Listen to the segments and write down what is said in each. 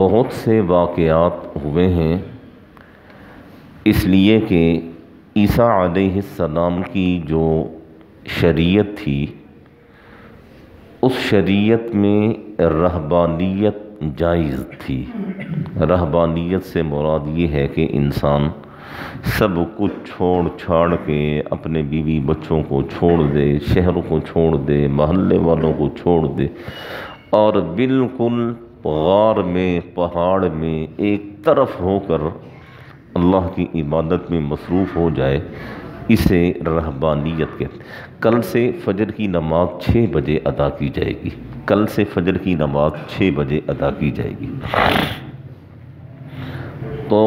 بہت سے واقعات ہوئے ہیں، اس لیے کہ عیسیٰ علیہ السلام کی جو شریعت تھی اس شریعت میں رہبانیت جائز تھی۔ رہبانیت سے مراد یہ ہے کہ انسان سب کچھ چھوڑ چھاڑ کے اپنے بیوی بچوں کو چھوڑ دے، شہر کو چھوڑ دے، محلے والوں کو چھوڑ دے اور بالکل غار میں، پہاڑ میں ایک طرف ہو کر اللہ کی عبادت میں مصروف ہو جائے، اسے رہبانیت کہتے ہیں۔ کل سے فجر کی نماز 6 بجے ادا کی جائے گی، کل سے فجر کی نماز 6 بجے ادا کی جائے گی۔ تو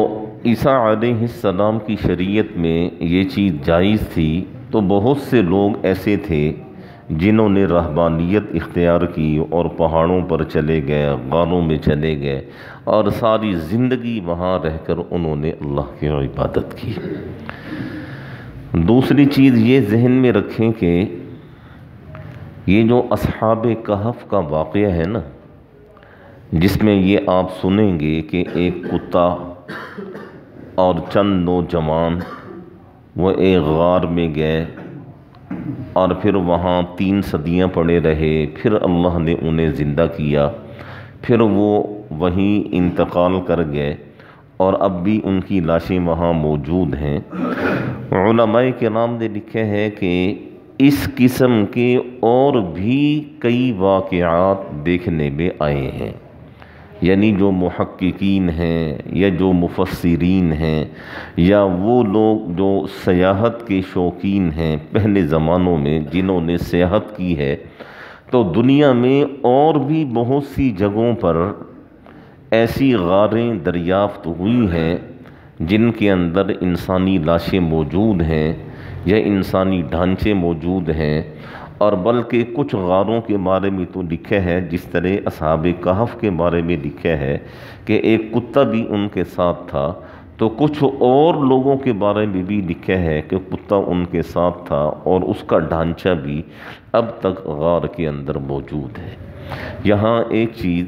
عیسیٰ علیہ السلام کی شریعت میں یہ چیز جائز تھی، تو بہت سے لوگ ایسے تھے جنہوں نے رہبانیت اختیار کی اور پہاڑوں پر چلے گئے، غاروں میں چلے گئے اور ساری زندگی وہاں رہ کر انہوں نے اللہ کی عبادت کی۔ دوسری چیز یہ ذہن میں رکھیں کہ یہ جو اصحاب کہف کا واقعہ ہے نا، جس میں یہ آپ سنیں گے کہ ایک کتا اور چند نوجوان وہ ایک غار میں گئے اور پھر وہاں 3 صدیاں پڑے رہے، پھر اللہ نے انہیں زندہ کیا، پھر وہ وہیں انتقال کر گئے اور اب بھی ان کی لاشیں وہاں موجود ہیں۔ علماء کرام نے لکھا ہے کہ اس قسم کے اور بھی کئی واقعات دیکھنے میں آئے ہیں، یعنی جو محققین ہیں یا جو مفسرین ہیں یا وہ لوگ جو سیاحت کے شوقین ہیں پہلے زمانوں میں جنہوں نے سیاحت کی ہے، تو دنیا میں اور بھی بہت سی جگہوں پر ایسی غاریں دریافت ہوئی ہیں جن کے اندر انسانی لاشیں موجود ہیں یا انسانی ڈھانچے موجود ہیں، اور بلکہ کچھ غاروں کے بارے میں تو لکھا ہے، جس طرح اصحاب کہف کے بارے میں لکھا ہے کہ ایک کتا بھی ان کے ساتھ تھا، تو کچھ اور لوگوں کے بارے میں بھی لکھا ہے کہ کتا ان کے ساتھ تھا اور اس کا ڈھانچہ بھی اب تک غار کے اندر موجود ہے۔ یہاں ایک چیز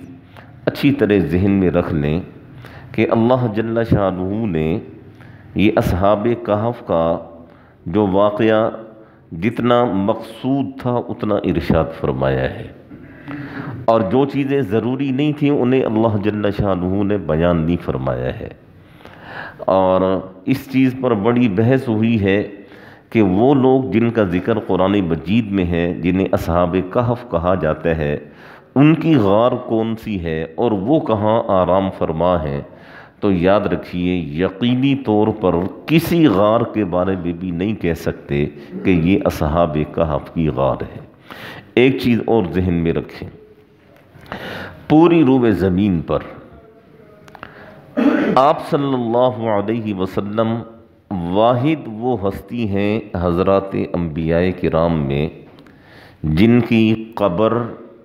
اچھی طرح ذہن میں رکھ لیں کہ اللہ جل شانہ نے یہ اصحاب کہف کا جو واقعہ جتنا مقصود تھا اتنا ارشاد فرمایا ہے، اور جو چیزیں ضروری نہیں تھیں انہیں اللہ جل شانہ نے بیان نہیں فرمایا ہے۔ اور اس چیز پر بڑی بحث ہوئی ہے کہ وہ لوگ جن کا ذکر قرآن مجید میں ہے، جنہیں اصحاب کہف کہا جاتا ہے، ان کی غار کون سی ہے اور وہ کہاں آرام فرما ہیں، تو یاد رکھیے یقینی طور پر کسی غار کے بارے میں بھی نہیں کہہ سکتے کہ یہ اصحاب کہف کی غار ہے۔ ایک چیز اور ذہن میں رکھیں، پوری روئے زمین پر آپ صلی اللہ علیہ وسلم واحد وہ ہستی ہیں حضرات انبیاء کرام میں جن کی قبر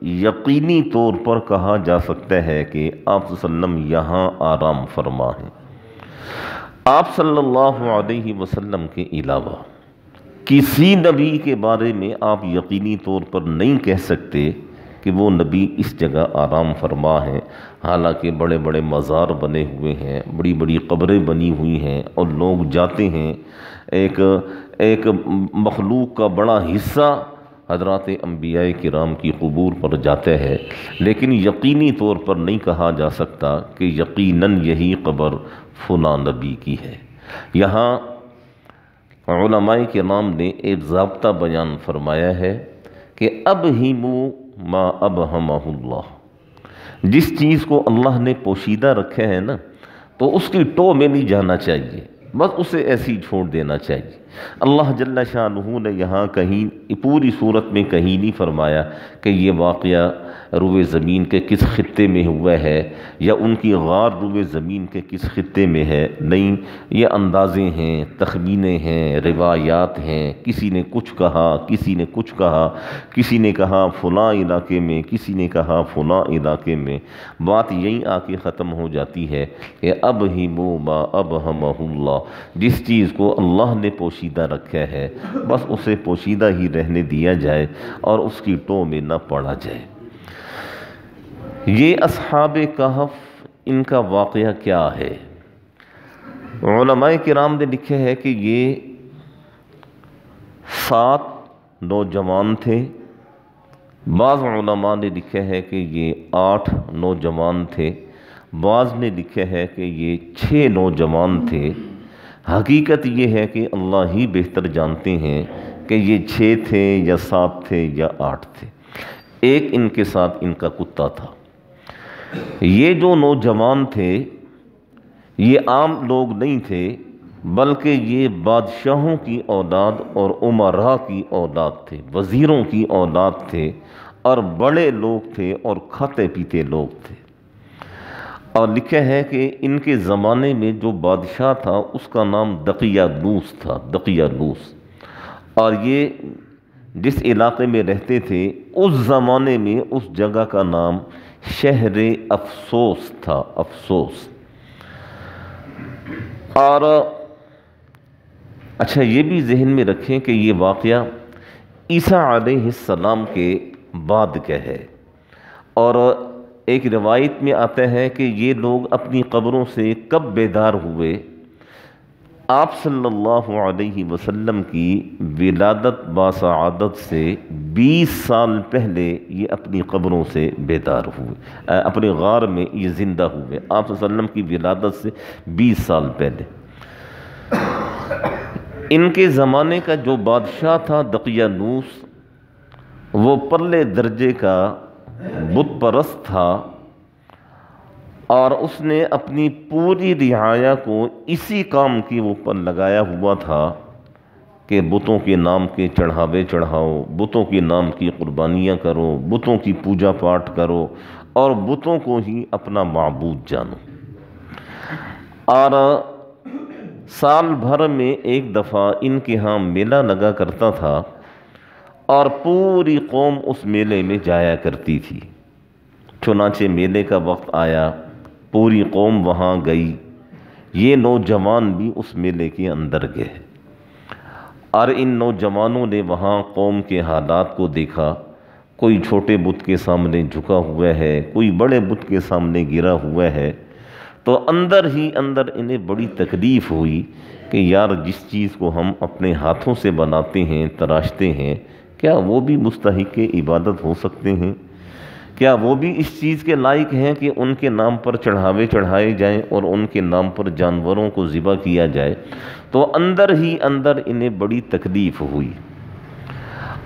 یقینی طور پر کہا جا سکتا ہے کہ آپ صلی اللہ علیہ وسلم یہاں آرام فرما ہیں۔ آپ صلی اللہ علیہ وسلم کے علاوہ کسی نبی کے بارے میں آپ یقینی طور پر نہیں کہہ سکتے کہ وہ نبی اس جگہ آرام فرما ہیں، حالانکہ بڑے بڑے مزار بنے ہوئے ہیں، بڑی بڑی قبریں بنی ہوئی ہیں اور لوگ جاتے ہیں، ایک مخلوق کا بڑا حصہ حضرات انبیاء کرام کی قبور پر جاتا ہے، لیکن یقینی طور پر نہیں کہا جا سکتا کہ یقیناً یہی قبر فلاں نبی کی ہے۔ یہاں علماء کرام نے ایک ضابطہ بیان فرمایا ہے کہ ابہموا ما ابہمہ اللہ، جس چیز کو اللہ نے پوشیدہ رکھا ہے نا، تو اس کی ٹو میں نہیں جانا چاہیے، بس اسے ایسی چھوڑ دینا چاہیے۔ اللہ جل شانہ نے یہاں کہیں پوری صورت میں کہیں نہیں فرمایا کہ یہ واقعہ روئے زمین کے کس خطے میں ہوا ہے یا ان کی غار روئے زمین کے کس خطے میں ہے، نہیں، یہ اندازے ہیں، تخمینے ہیں، روایات ہیں، کسی نے کچھ کہا، کسی نے کچھ کہا، کسی نے کہا فلاں علاقے میں، کسی نے کہا فلاں علاقے میں، بات یہیں آ کے ختم ہو جاتی ہے کہ ابہموا ما ابہمہ اللہ، جس چیز کو اللہ نے پوشیدہ رکھا ہے بس اسے پوشیدہ ہی رہنے دیا جائے اور اس کی ٹو میں نہ پڑا جائے۔ یہ اصحاب کہف ان کا واقعہ کیا ہے؟ علماء کرام نے لکھا ہے کہ یہ 7 نوجوان تھے، بعض علماء نے لکھا ہے کہ یہ 8 نوجوان تھے، بعض نے لکھا ہے کہ یہ 6 نوجوان تھے۔ حقیقت یہ ہے کہ اللہ ہی بہتر جانتے ہیں کہ یہ 6 تھے یا 7 تھے یا 8 تھے۔ ایک ان کے ساتھ ان کا کتا تھا۔ یہ جو نوجوان تھے یہ عام لوگ نہیں تھے، بلکہ یہ بادشاہوں کی اولاد اور امراء کی اولاد تھے، وزیروں کی اولاد تھے، اور بڑے لوگ تھے اور کھاتے پیتے لوگ تھے۔ اور لکھا ہے کہ ان کے زمانے میں جو بادشاہ تھا اس کا نام دقیانوس تھا، دقیانوس۔ اور یہ جس علاقے میں رہتے تھے اس زمانے میں اس جگہ کا نام شہر افسوس تھا، افسوس۔ اور اچھا یہ بھی ذہن میں رکھیں کہ یہ واقعہ عیسیٰ علیہ السلام کے بعد کا ہے، اور ایک روایت میں آتا ہے کہ یہ لوگ اپنی قبروں سے کب بیدار ہوئے؟ آپ صلی اللہ علیہ وسلم کی ولادت باسعادت سے 20 سال پہلے یہ اپنی قبروں سے بیدار ہوئے، اپنے غار میں یہ زندہ ہوئے، آپ صلی اللہ علیہ وسلم کی ولادت سے 20 سال پہلے۔ ان کے زمانے کا جو بادشاہ تھا دقیانوس، وہ پرلے درجے کا بت پرست تھا، اور اس نے اپنی پوری رعایا کو اسی کام کے اوپر لگایا ہوا تھا کہ بتوں کے نام کے چڑھاوے چڑھاؤ، بتوں کے نام کی قربانیاں کرو، بتوں کی پوجا پاٹ کرو، اور بتوں کو ہی اپنا معبود جانو۔ اور سال بھر میں ایک دفعہ ان کے ہاں میلہ لگا کرتا تھا، اور پوری قوم اس میلے میں جایا کرتی تھی۔ چنانچہ میلے کا وقت آیا، پوری قوم وہاں گئی، یہ نوجوان بھی اس میلے کے اندر گئے، اور ان نوجوانوں نے وہاں قوم کے حالات کو دیکھا۔ کوئی چھوٹے بت کے سامنے جھکا ہوا ہے، کوئی بڑے بت کے سامنے گرا ہوا ہے، تو اندر ہی اندر انہیں بڑی تکلیف ہوئی کہ یار جس چیز کو ہم اپنے ہاتھوں سے بناتے ہیں، تراشتے ہیں، کیا وہ بھی مستحق عبادت ہو سکتے ہیں؟ کیا وہ بھی اس چیز کے لائق ہیں کہ ان کے نام پر چڑھاوے چڑھائے جائیں اور ان کے نام پر جانوروں کو ذبح کیا جائے؟ تو اندر ہی اندر انہیں بڑی تکلیف ہوئی۔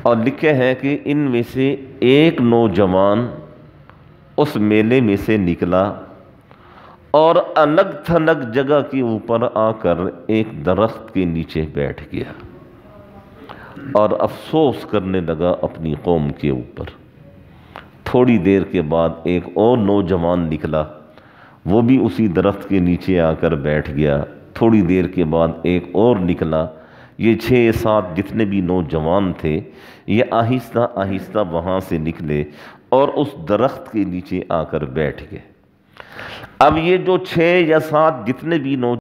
اور لکھا ہے کہ ان میں سے ایک نوجوان اس میلے میں سے نکلا اور الگ تھلگ جگہ کے اوپر آ کر ایک درخت کے نیچے بیٹھ گیا اور افسوس کرنے لگا اپنی قوم کے اوپر۔ تھوڑی دیر کے بعد ایک اور نوجوان نکلا، وہ بھی اسی درخت کے نیچے آ کر بیٹھ گیا۔ تھوڑی دیر کے بعد ایک اور نکلا۔ یہ 6-7 جتنے بھی نوجوان تھے یہ آہستہ آہستہ وہاں سے نکلے اور اس درخت کے نیچے آ کر بیٹھ گئے۔ اب یہ جو 6 یا 7 جتنے بھی نوجوان